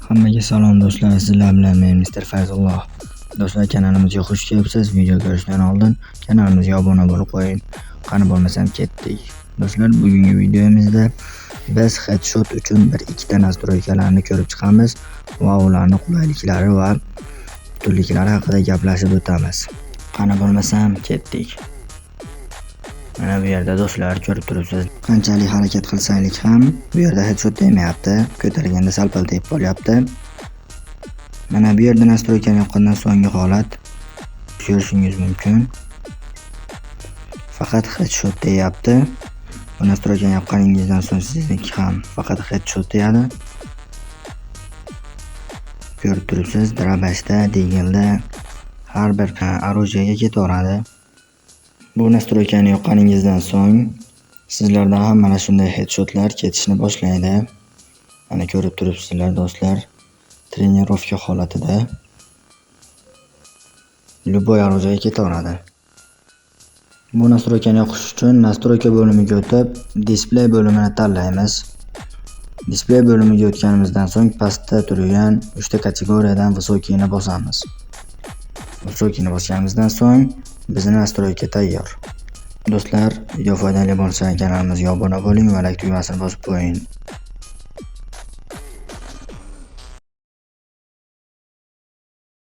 Hammaga salom do'stlar, sizlar bilan men Mr. Fayzulloh. Do'stlar, kanalimizga xush kelibsiz. Video ko'rishdan oldin kanalimizga obuna bo'lib qo'ying. Qani bo'lmasam ketdik. Do'stlar, bugungi videomizda biz headshot uchun bir ikkita nastroykalarni ko'rib chiqamiz va ularning qulayliklari va turliklari haqida gaplashib o'tamiz. Qani bo'lmasam ketdik. Mana bu yerda do'stlar ko'rib turibsiz. Qanchalik harakat qilsanglik ham bu yerda headshot demayapti. Ko'targanda salpaltayib qolyapti. Mana bu yerda nastroykani yoqqandan so'nggi holat ko'rishingiz mumkin. Faqat headshot deyapti. Bu nastroykani yoqqaningizdan so'ng sizniki ham faqat headshot deyadi. Ko'rib turibsiz, drabashda, degelda har bir оружиеga ketaveradi. Bu nastroykani yoqqaningizdan so'ng sizlarda ham mana shunday headshotlar ketishni boshlaydi. Mana ko'rib turibsizlar do'stlar, trenirovka holatida любой оружиеga ketaveradi. Bu nastroykani yoqish uchun nastroyka bo'limiga o'tib, display bo'limini tanlaymiz. Display bo'limiga o'tganimizdan so'ng pastda turgan 3 ta kategoriyadan высокийni bosamiz. Высокийni bosganimizdan so'ng bizning nastroyka tayyor. Do'stlar, video foydali bo'lsa kanalimizga obuna bo'ling va like tugmasini bosib qo'ying.